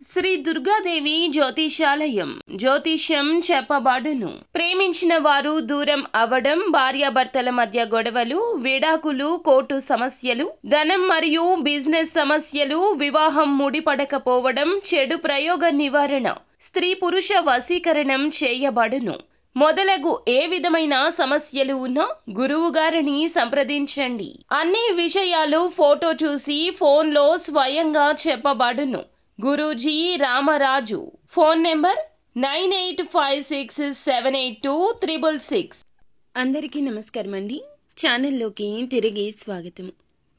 శ్రీ దుర్గాదేవి జ్యోతిషాలయం జ్యోతిష్యం చెప్పబడును. ప్రేమించిన వారు దూరం అవ్వడం, భార్యాభర్తల మధ్య గొడవలు, విడాకులు, కోర్టు సమస్యలు, ధనం మరియు బిజినెస్ సమస్యలు, వివాహం ముడిపడకపోవడం, చెడు ప్రయోగ నివారణ, స్త్రీ పురుష వశీకరణం చేయబడును. మొదలగు ఏ విధమైన సమస్యలు ఉన్నా గురువు గారిని సంప్రదించండి. అన్ని విషయాలు ఫోటో చూసి ఫోన్లో స్వయంగా చెప్పబడును. గురూజీ రామరాజు. Phone number 9856782666. అందరికీ నమస్కారం అండి. ఛానల్లోకి తిరిగి స్వాగతం.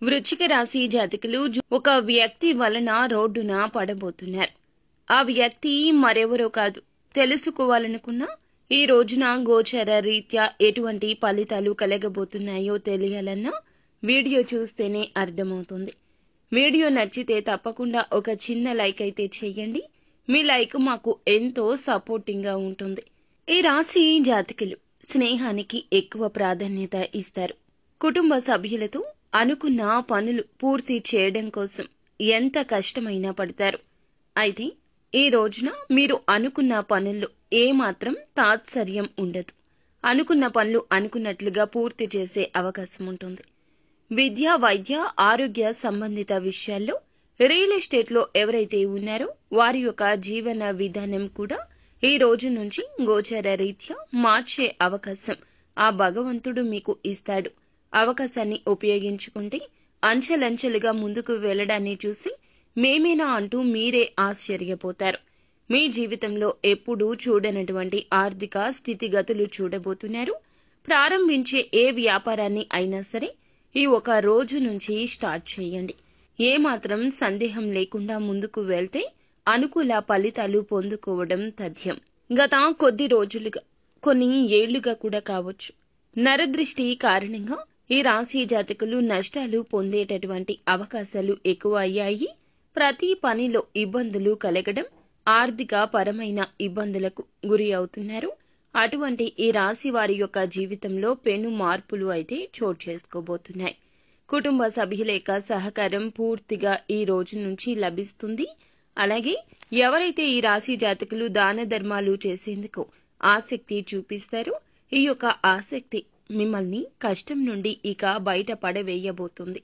వృశ్చిక రాశి జాతకులు ఒక వ్యక్తి వలన రోడ్డున పడబోతున్నారు. ఆ వ్యక్తి మరెవరో కాదు. తెలుసుకోవాలనుకున్నా ఈ రోజున గోచర రీత్యా ఎటువంటి ఫలితాలు కలగబోతున్నాయో తెలియాలన్నా వీడియో చూస్తేనే అర్థమవుతుంది. వీడియో నచ్చితే తప్పకుండా ఒక చిన్న లైక్ అయితే చేయండి. మీ లైక్ మాకు ఎంతో సపోర్టింగ్గా ఉంటుంది. ఈ రాశి జాతకులు స్నేహానికి ఎక్కువ ప్రాధాన్యత ఇస్తారు. కుటుంబ సభ్యులతో అనుకున్న పనులు పూర్తి చేయడం కోసం ఎంత కష్టమైనా పడతారు. అయితే ఈ రోజున మీరు అనుకున్న పనుల్లో ఏమాత్రం తాత్సర్యం ఉండదు. అనుకున్న పనులు అనుకున్నట్లుగా పూర్తి చేసే అవకాశం ఉంటుంది. విద్య, వైద్య, ఆరోగ్య సంబంధిత విషయాల్లో రియల్ ఎస్టేట్లో ఎవరైతే ఉన్నారో వారి యొక్క జీవన విధానం కూడా ఈ రోజు నుంచి గోచర రీత్యా మార్చే అవకాశం ఆ భగవంతుడు మీకు ఇస్తాడు. అవకాశాన్ని ఉపయోగించుకుంటే అంచెలంచెలుగా ముందుకు వెళ్లడాన్ని చూసి మేమేనా అంటూ మీరే ఆశ్చర్యపోతారు. మీ జీవితంలో ఎప్పుడూ చూడనటువంటి ఆర్థిక స్థితిగతులు చూడబోతున్నారు. ప్రారంభించే ఏ వ్యాపారాన్ని అయినా సరే ఈ ఒక రోజు నుంచి స్టార్ట్ చేయండి. ఏమాత్రం సందేహం లేకుండా ముందుకు వెళ్తే అనుకూల ఫలితాలు పొందుకోవడం తథ్యం. గత కొద్ది రోజులుగా, కొన్ని ఏళ్లుగా కూడా కావచ్చు, నరదృష్టి కారణంగా ఈ రాశి జాతకులు నష్టాలు పొందేటటువంటి అవకాశాలు ఎక్కువ అయ్యాయి. ప్రతి పనిలో ఇబ్బందులు కలగడం, ఆర్థిక పరమైన ఇబ్బందులకు గురి అవుతున్నారు. అటువంటి ఈ రాశి వారి యొక్క జీవితంలో పెను మార్పులు అయితే చోటు చేసుకోబోతున్నాయి. కుటుంబ సభ్యుల యొక్క సహకారం పూర్తిగా ఈ రోజు నుంచి లభిస్తుంది. అలాగే ఎవరైతే ఈ రాశి జాతకులు దాన ధర్మాలు చేసేందుకు ఆసక్తి చూపిస్తారో ఈ యొక్క ఆసక్తి మిమ్మల్ని కష్టం నుండి ఇక బయట పడవేయబోతుంది.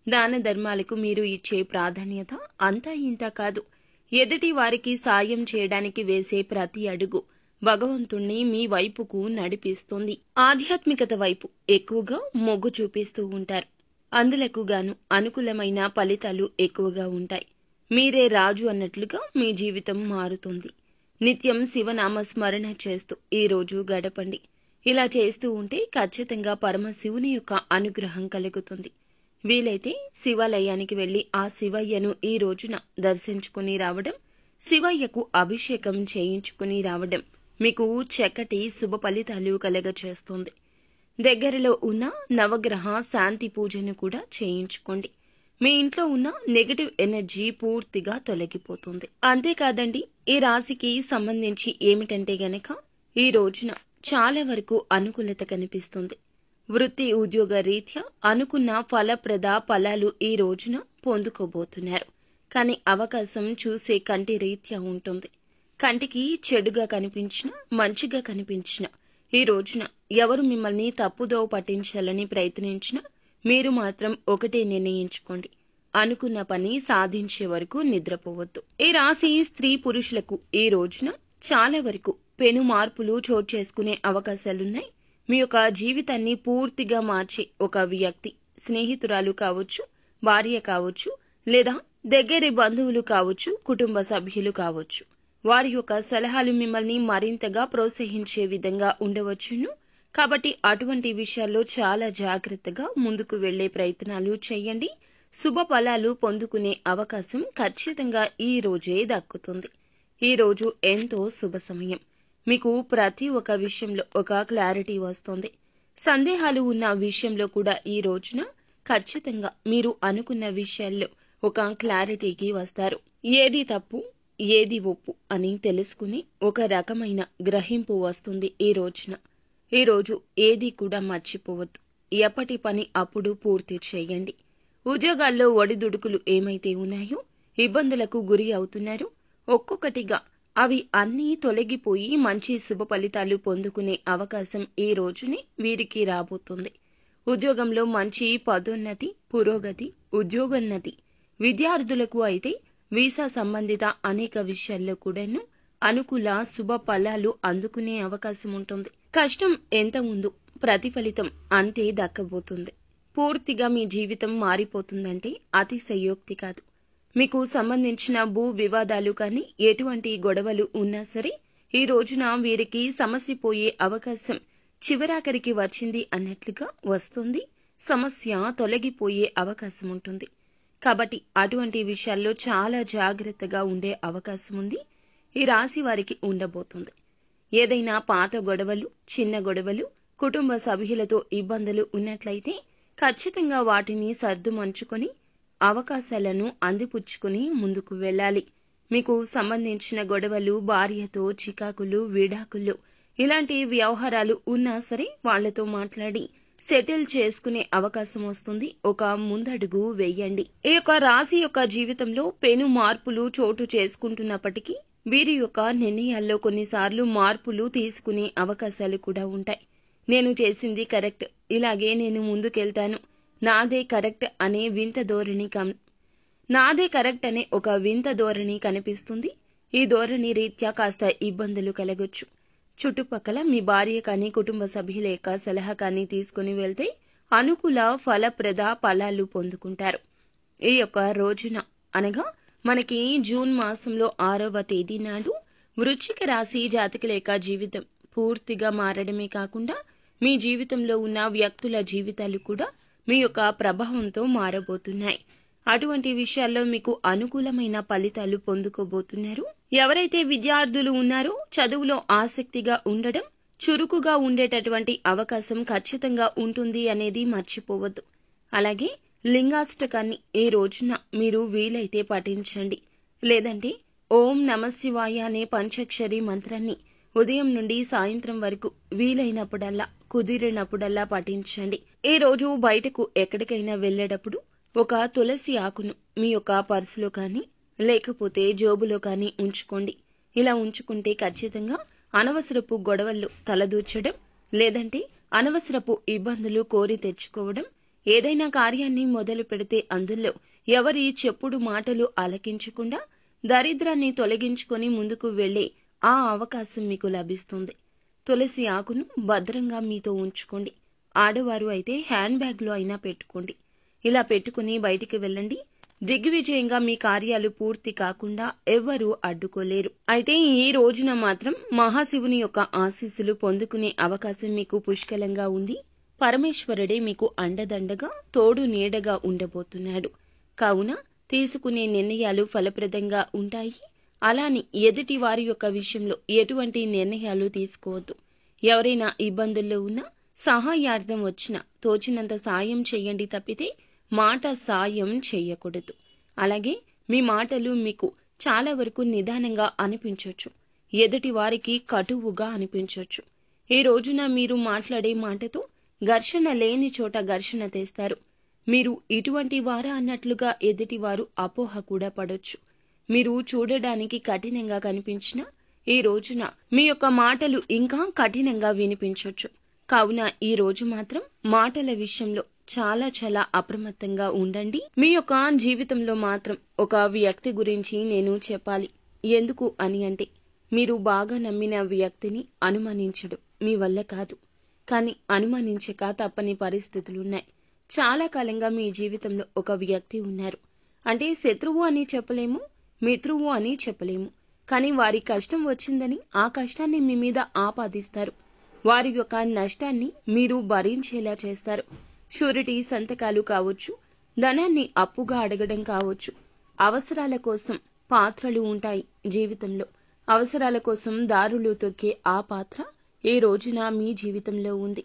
దాన ధర్మాలకు మీరు ఇచ్చే ప్రాధాన్యత అంతా ఇంత కాదు. ఎదుటి వారికి సాయం చేయడానికి వేసే ప్రతి అడుగు భగవంతుణ్ణి మీ వైపుకు నడిపిస్తుంది. ఆధ్యాత్మికత వైపు ఎక్కువగా మొగ్గు చూపిస్తూ ఉంటారు. అందులకు గాను అనుకూలమైన ఫలితాలు ఎక్కువగా ఉంటాయి. మీరే రాజు అన్నట్లుగా మీ జీవితం మారుతుంది. నిత్యం శివనామ స్మరణ చేస్తూ ఈ రోజు గడపండి. ఇలా చేస్తూ ఉంటే ఖచ్చితంగా పరమశివుని యొక్క అనుగ్రహం కలుగుతుంది. వీలైతే శివాలయానికి వెళ్లి ఆ శివయ్యను ఈ రోజున దర్శించుకుని రావడం, శివయ్యకు అభిషేకం చేయించుకుని రావడం మీకు చక్కటి శుభ ఫలితాలు కలగచేస్తుంది. దగ్గరలో ఉన్న నవగ్రహ శాంతి పూజను కూడా చేయించుకోండి. మీ ఇంట్లో ఉన్న నెగటివ్ ఎనర్జీ పూర్తిగా తొలగిపోతుంది. అంతేకాదండి, ఈ రాశికి సంబంధించి ఏమిటంటే గనక ఈ రోజున చాలా వరకు అనుకూలత కనిపిస్తుంది. వృత్తి ఉద్యోగ రీత్యా అనుకున్న ఫలప్రద ఫలాలు ఈ రోజున పొందుకోబోతున్నారు. కానీ అవకాశం చూసే కంటి రీత్యా ఉంటుంది. కంటికి చెడుగా కనిపించినా, మంచిగా కనిపించినా ఈ రోజున ఎవరు మిమ్మల్ని తప్పుదోవ పట్టించాలని ప్రయత్నించినా మీరు మాత్రం ఒకటే నిర్ణయించుకోండి. అనుకున్న పని సాధించే వరకు నిద్రపోవద్దు. ఈ రాశి స్త్రీ పురుషులకు ఈ రోజున చాలా వరకు పెను మార్పులు చోటు చేసుకునే అవకాశాలున్నాయి. మీ యొక్క జీవితాన్ని పూర్తిగా మార్చే ఒక వ్యక్తి, స్నేహితురాలు కావచ్చు, భార్య కావచ్చు, లేదా దగ్గరి బంధువులు కావచ్చు, కుటుంబ సభ్యులు కావచ్చు, వారి యొక్క సలహాలు మిమ్మల్ని మరింతగా ప్రోత్సహించే విధంగా ఉండవచ్చును. కాబట్టి అటువంటి విషయాల్లో చాలా జాగ్రత్తగా ముందుకు వెళ్లే ప్రయత్నాలు చేయండి. శుభ ఫలాలు పొందుకునే అవకాశం ఖచ్చితంగా ఈ రోజే దక్కుతుంది. ఈ రోజు ఎంతో శుభ సమయం. మీకు ప్రతి ఒక్క విషయంలో ఒక క్లారిటీ వస్తుంది. సందేహాలు ఉన్న విషయంలో కూడా ఈ రోజున ఖచ్చితంగా మీరు అనుకున్న విషయాల్లో ఒక క్లారిటీకి వస్తారు. ఏది తప్పు, ఏది ఒప్పు అని తెలుసుకుని ఒక రకమైన గ్రహింపు వస్తుంది ఈ రోజున. ఈ రోజు ఏది కూడా మర్చిపోవద్దు. ఎప్పటి పని అప్పుడు పూర్తి చేయండి. ఉద్యోగాల్లో ఒడిదుడుకులు ఏమైతే ఉన్నాయో, ఇబ్బందులకు గురి అవుతున్నారో ఒక్కొక్కటిగా అవి అన్నీ తొలగిపోయి మంచి శుభ ఫలితాలు పొందుకునే అవకాశం ఈ రోజునే వీరికి రాబోతుంది. ఉద్యోగంలో మంచి పదోన్నతి, పురోగతి, ఉద్యోగోన్నతి. విద్యార్థులకు అయితే వీసా సంబంధిత అనేక విషయాల్లో కూడాను అనుకూల శుభ ఫలాలు అందుకునే అవకాశం ఉంటుంది. కష్టం ఎంత ఉందో ప్రతిఫలితం అంతే దక్కబోతుంది. పూర్తిగా మీ జీవితం మారిపోతుందంటే అతిశయోక్తి కాదు. మీకు సంబంధించిన భూ వివాదాలు కానీ ఎటువంటి గొడవలు ఉన్నా సరే ఈ రోజున వీరికి సమస్య పోయే అవకాశం చివరాఖరికి వచ్చింది అన్నట్లుగా వస్తుంది. సమస్య తొలగిపోయే అవకాశం ఉంటుంది. కాబట్టి అటువంటి విషయాల్లో చాలా జాగ్రత్తగా ఉండే అవకాశం ఉంది ఈ రాశి వారికి ఉండబోతుంది. ఏదైనా పాత గొడవలు, చిన్న గొడవలు, కుటుంబ సభ్యులతో ఇబ్బందులు ఉన్నట్లయితే ఖచ్చితంగా వాటిని సర్దుమంచుకొని అవకాశాలను అందిపుచ్చుకుని ముందుకు వెళ్ళాలి. మీకు సంబంధించిన గొడవలు, భార్యతో చికాకులు, విడాకులు ఇలాంటి వ్యవహారాలు ఉన్నా సరే వాళ్లతో మాట్లాడి సెటిల్ చేసుకునే అవకాశం వస్తుంది. ఒక ముందడుగు వేయండి. ఈ యొక్క రాశి యొక్క జీవితంలో పెను మార్పులు చోటు చేసుకుంటున్నప్పటికీ వీరి యొక్క నిర్ణయాల్లో కొన్నిసార్లు మార్పులు తీసుకునే అవకాశాలు కూడా ఉంటాయి. నేను చేసింది కరెక్ట్, ఇలాగే నేను ముందుకెళ్తాను, నాదే కరెక్ట్ అనే ఒక వింత ధోరణి కనిపిస్తుంది. ఈ ధోరణి రీత్యా కాస్త ఇబ్బందులు కలగొచ్చు. చుట్టుపక్కల మీ భార్య కానీ కుటుంబ సభ్యుల యొక్క సలహా కానీ తీసుకుని వెళ్తే అనుకూల ఫలప్రద ఫలాలు పొందుకుంటారు. ఈ యొక్క రోజున అనగా మనకి జూన్ మాసంలో 6వ తేదీ నాడు వృశ్చిక రాశి జాతకుల యొక్క జీవితం పూర్తిగా మారడమే కాకుండా మీ జీవితంలో ఉన్న వ్యక్తుల జీవితాలు కూడా మీ యొక్క ప్రభావంతో మారబోతున్నాయి. అటువంటి విషయాల్లో మీకు అనుకూలమైన ఫలితాలు పొందుకోబోతున్నారు. ఎవరైతే విద్యార్థులు ఉన్నారో చదువులో ఆసక్తిగా ఉండడం, చురుకుగా ఉండేటటువంటి అవకాశం ఖచ్చితంగా ఉంటుంది అనేది మర్చిపోవద్దు. అలాగే లింగాష్టకాన్ని ఈ రోజున మీరు వీలైతే పఠించండి. లేదంటే ఓం నమశివాయ అనే పంచాక్షరి మంత్రాన్ని ఉదయం నుండి సాయంత్రం వరకు వీలైనప్పుడల్లా కుదిరినప్పుడల్లా పఠించండి. ఈ రోజు బయటకు ఎక్కడికైనా వెళ్లేటప్పుడు ఒక తులసి ఆకును మీ యొక్క పర్సులో కానీ లేకపోతే జోబులో కానీ ఉంచుకోండి. ఇలా ఉంచుకుంటే ఖచ్చితంగా అనవసరపు గొడవల్లో తలదూర్చడం, లేదంటే అనవసరపు ఇబ్బందులు కోరి తెచ్చుకోవడం, ఏదైనా కార్యాన్ని మొదలు పెడితే అందులో ఎవరి చెప్పుడు మాటలు ఆలకించకుండా దరిద్రాన్ని తొలగించుకొని ముందుకు వెళ్లే ఆ అవకాశం మీకు లభిస్తుంది. తులసి ఆకును భద్రంగా మీతో ఉంచుకోండి. ఆడవారు అయితే హ్యాండ్ బ్యాగ్లో అయినా పెట్టుకోండి. ఇలా పెట్టుకుని బయటికి వెళ్ళండి. దిగ్విజయంగా మీ కార్యాలు పూర్తి కాకుండా ఎవ్వరూ అడ్డుకోలేరు. అయితే ఈ రోజున మాత్రం మహాశివుని యొక్క ఆశీస్సులు పొందుకునే అవకాశం మీకు పుష్కలంగా ఉంది. పరమేశ్వరుడే మీకు అండదండగా తోడు నీడగా ఉండబోతున్నాడు. కావున తీసుకునే నిర్ణయాలు ఫలప్రదంగా ఉంటాయి. అలాని ఎదుటి వారి యొక్క విషయంలో ఎటువంటి నిర్ణయాలు తీసుకోవద్దు. ఎవరైనా ఇబ్బందుల్లో ఉన్నా సహాయార్థం వచ్చినా తోచినంత సాయం చేయండి తప్పితే మాట సాయం చేయకూడదు. అలాగే మీ మాటలు మీకు చాలా వరకు నిదానంగా అనిపించవచ్చు, ఎదుటి వారికి కటువుగా అనిపించవచ్చు. ఈ రోజున మీరు మాట్లాడే మాటతో ఘర్షణ లేని చోట ఘర్షణ తెస్తారు. మీరు ఇటువంటి వారా అన్నట్లుగా ఎదుటివారు అపోహ కూడా పడొచ్చు. మీరు చూడడానికి కఠినంగా కనిపించినా ఈ రోజున మీ యొక్క మాటలు ఇంకా కఠినంగా వినిపించవచ్చు. కావున ఈ రోజు మాత్రం మాటల విషయంలో చాలా అప్రమత్తంగా ఉండండి. మీ యొక్క జీవితంలో మాత్రం ఒక వ్యక్తి గురించి నేను చెప్పాలి. ఎందుకు అని అంటే మీరు బాగా నమ్మిన వ్యక్తిని అనుమానించడం మీ వల్ల కాదు. కానీ అనుమానించక తప్పని పరిస్థితులున్నాయి. చాలా కాలంగా మీ జీవితంలో ఒక వ్యక్తి ఉన్నారు. అంటే శత్రువు అని చెప్పలేము, మిత్రువు అని చెప్పలేము. కానీ వారి కష్టం వచ్చిందని ఆ కష్టాన్ని మీ మీద ఆపాదిస్తారు. వారి యొక్క నష్టాన్ని మీరు భరించేలా చేస్తారు. షూరిటీ సంతకాలు కావచ్చు, ధనాన్ని అప్పుగా అడగడం కావచ్చు. అవసరాల కోసం పాత్రలు ఉంటాయి జీవితంలో. అవసరాల కోసం దారులు తొక్కే ఆ పాత్ర ఈ రోజున మీ జీవితంలో ఉంది.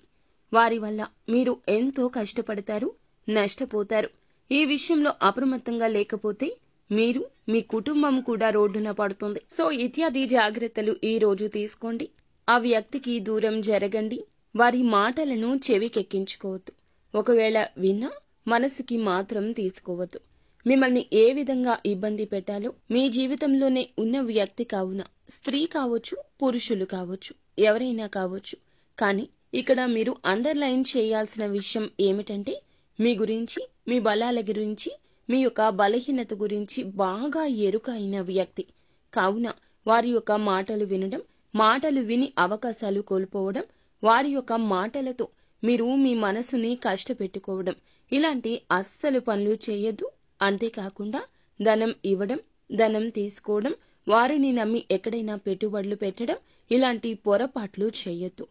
వారి వల్ల మీరు ఎంతో కష్టపడతారు, నష్టపోతారు. ఈ విషయంలో అప్రమత్తంగా లేకపోతే మీరు, మీ కుటుంబం కూడా రోడ్డున పడుతుంది. సో ఇత్యాది జాగ్రత్తలు ఈ రోజు తీసుకోండి. ఆ వ్యక్తికి దూరం జరగండి. వారి మాటలను చెవికెక్కించుకోవద్దు. ఒకవేళ విన్నా మనసుకి మాత్రం తీసుకోవద్దు. మిమ్మల్ని ఏ విధంగా ఇబ్బంది పెట్టాలో మీ జీవితంలోనే ఉన్న వ్యక్తి కావున స్త్రీ కావచ్చు, పురుషులు కావచ్చు, ఎవరైనా కావచ్చు. కానీ ఇక్కడ మీరు అండర్లైన్ చేయాల్సిన విషయం ఏమిటంటే, మీ గురించి, మీ బలాల గురించి, మీ యొక్క బలహీనత గురించి బాగా ఎరుక అయిన వ్యక్తి కావున వారి యొక్క మాటలు వినడం, మాటలు విని అవకాశాలు కోల్పోవడం, వారి యొక్క మాటలతో మీరు మీ మనసుని కష్టపెట్టుకోవడం, ఇలాంటి అస్సలు పనులు చేయొద్దు. అంతేకాకుండా ధనం ఇవ్వడం, ధనం తీసుకోవడం, వారిని నమ్మి ఎక్కడైనా పెట్టుబడులు పెట్టడం, ఇలాంటి పొరపాట్లు చేయొద్దు.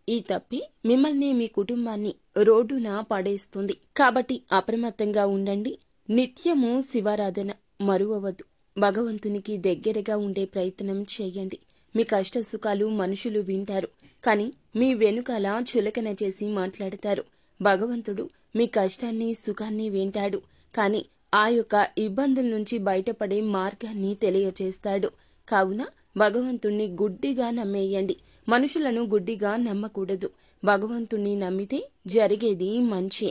ఈ తప్పి మిమ్మల్ని, మీ కుటుంబాన్ని రోడ్డున పడేస్తుంది. కాబట్టి అప్రమత్తంగా ఉండండి. నిత్యము శివారాధన మరువవద్దు. భగవంతునికి దగ్గరగా ఉండే ప్రయత్నం చేయండి. మీ కష్ట సుఖాలు మనుషులు వింటారు, కానీ మీ వెనుకాల చులకన చేసి మాట్లాడతారు. భగవంతుడు మీ కష్టాన్ని, సుఖాన్ని వింటాడు, కానీ ఆ యొక్క ఇబ్బందుల నుంచి బయటపడే మార్గాన్ని తెలియచేస్తాడు. కావున భగవంతుణ్ణి గుడ్డిగా నమ్మేయండి. మనుషులను గుడ్డిగా నమ్మకూడదు. భగవంతుణ్ణి నమ్మితే జరిగేది మంచి.